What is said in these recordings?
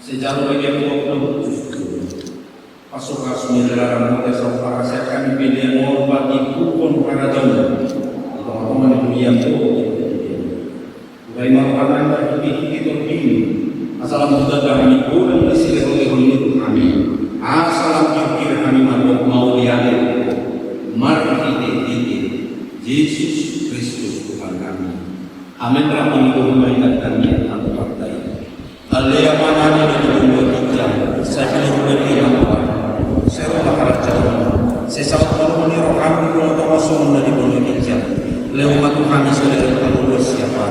Sejauh bagian waktu pasukan sembilan orang para saya kami pilih menghormati hukum para jamaah teman-teman yang bagaimana pandangan kita ini asalam sudah kami kurang disini oleh kami asalam jujur kami mau lihat mari Yesus Kristus Tuhan kami amin rahmat Tuhan kami atau partai Alaya manana di dunia kita, saya pilih beri Allah. Saya roh harapan, saya sangat berani rohani kalau termasuk dari dunia kita. Lewat Tuhan saudara kamu siapa?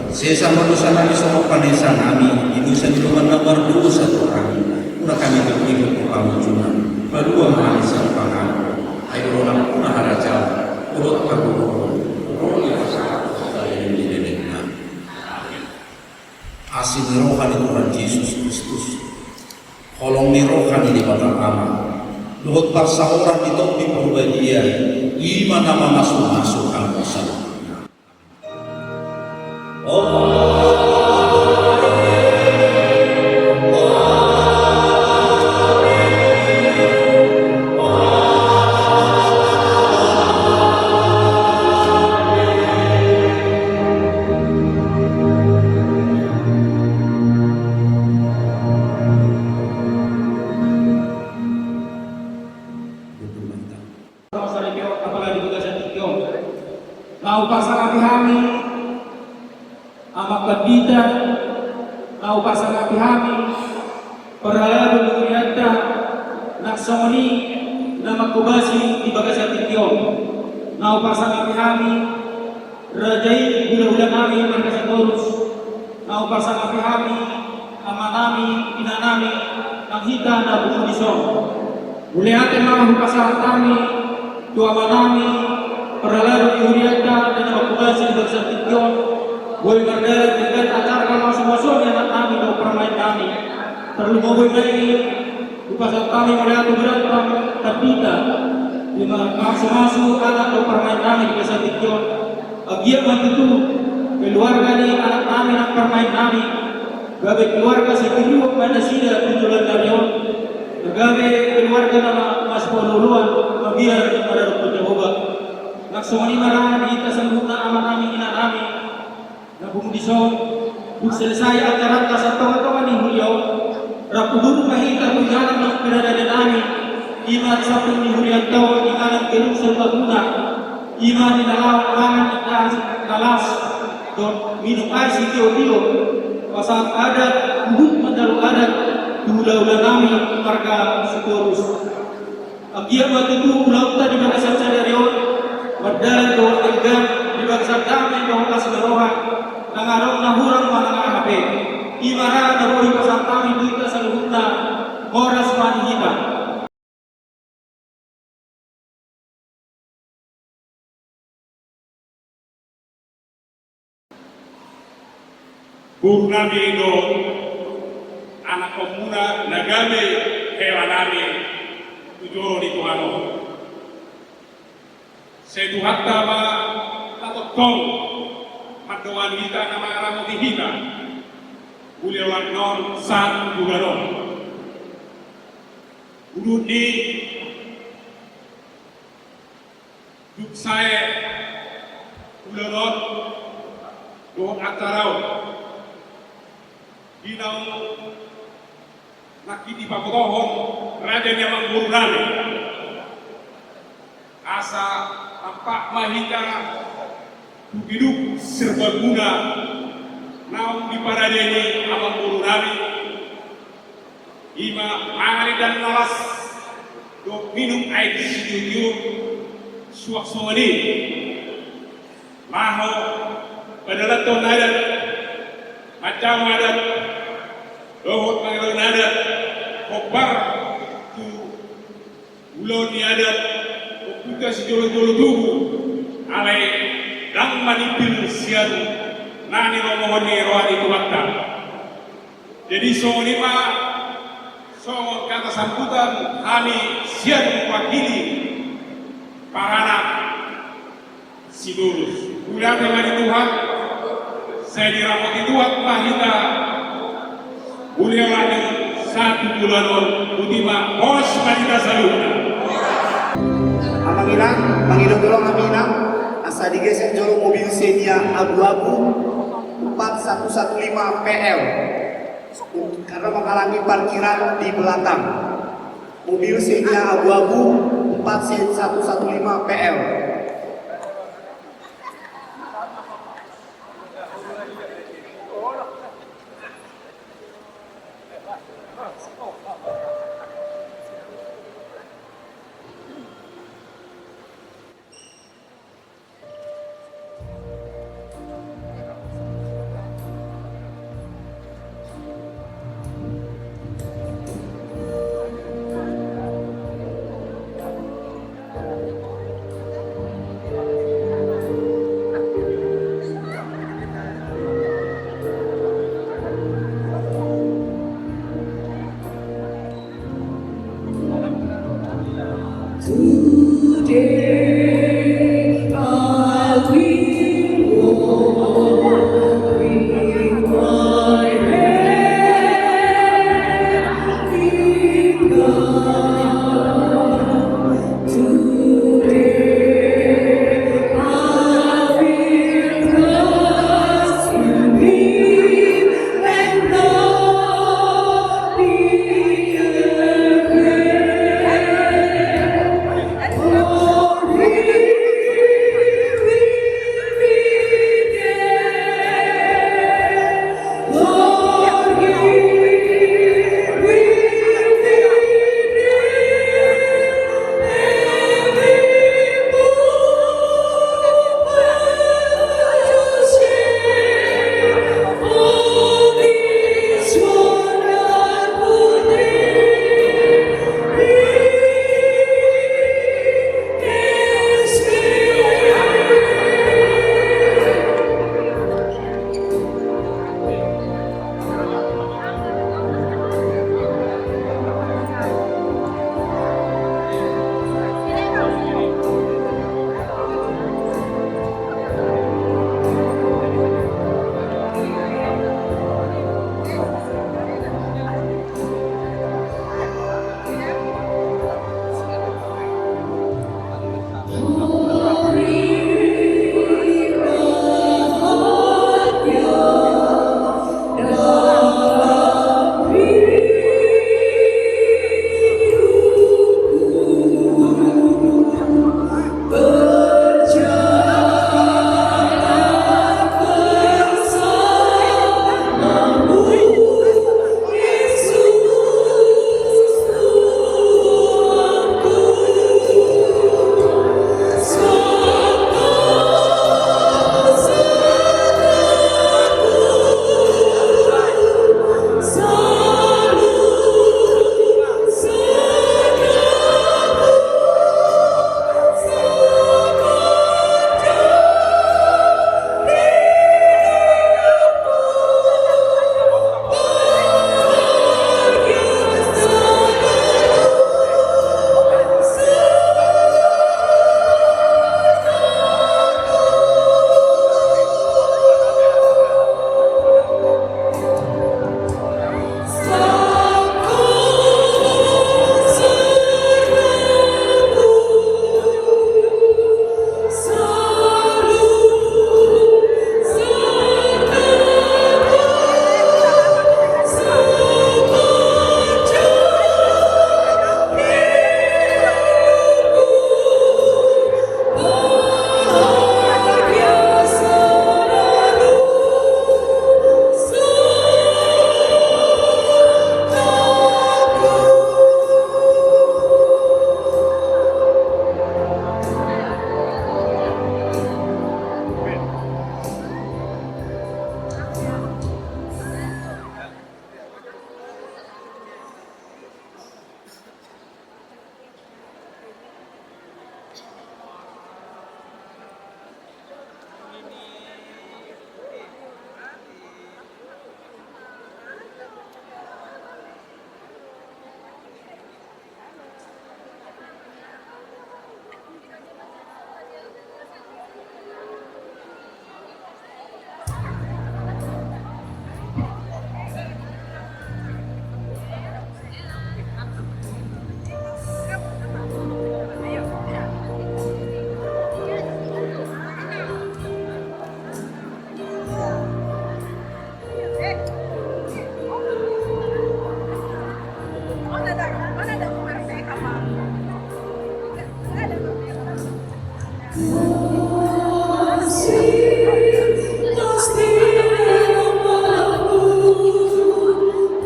Saya sama dosa kami semua panesa kami, itu saya cuma nomor dosa kami. Udah kami berpikir kamu cuma berdua hari sampai ayo orang pun harapan, urut kabur, asin rohani Tuhan Yesus Kristus kolong ni rohani di batang aman luhut paksa orang di topi perbagian iman nama masuk al masal Nau pasangan kami amak kedita nau pasangan kami peralahan dunia nak songoni nama kubasi di bagasi tikion nau pasangan kami rajai gula-gula kami berkasih terus nau pasangan kami amanami inanami nang hita na buku disong muliate mau pasangan kami dua manami peralahan dunia dan kubasi di bagasi tikion boleh berderet dengan acara masuk-masuk yang kami atau permain kami perlu ngomong lagi pasal kami melihat beberapa terdita di mana masuk-masuk anak atau permain kami di pasal itu dia itu keluarga ni anak kami nak permain kami gabe keluarga sekiru pada sida penjualan karyawan gabe keluarga nama mas poluluan biar pada dokter Jehovah nak semua marah kita sempurna amat kami ina kami nak bumudison buk selesai acara kasatong atau ni beliau Rakudun mahita berjalan nak berada di kami iman satu mihurian tahu iman kelung serbaguna iman di dalam pangan ikan kalas don minum air sitio-tio pasal adat hubung mendalu adat ulah-ulah kami marga seterus agia waktu itu ulah di bangsa Cadarion berdalan ke warga di bangsa kami bahwa kasih nangarong nahurang manang hape imara naburi pasal kami kita seluruhnya horas manihita Burnami Indo anak komuna nagame hewanami tujoro di Tuhano seduhatta ma tatotong madoan kita nama aramo dihita Bulewan non san jugaro udut di duk saya uleron do atarau dinau nakiti papotohon raja nyamang burunane asa tampak mahita hidup serbaguna naung di paradeni amang burunane ima angari dan nalas do minum air sidiu suak somani maho padalaton adat macam adat dohot pangalan adat kobar tu ulon ni adat okuta si jolo-jolo tubuh alai dang manipil sian nani romohon ni rohani tuwakta jadi songo lima songo kata sambutan kami sian wakili parana sidurus ulang dengan Tuhan saya dirahmati Tuhan mahita beliau lagi satu bulan ultima bos mahita salutna Amang inang, mangilong tolong kami inang asa digeser jolo mobil Xenia abu-abu 4115 PL karena menghalangi parkiran di belakang mobil Xenia abu-abu 4115 PL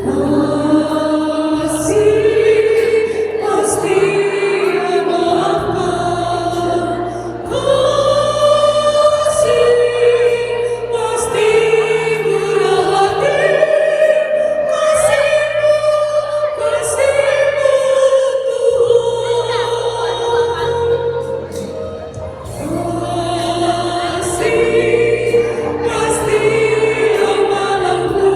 Kasih yang malamku,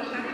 Angkat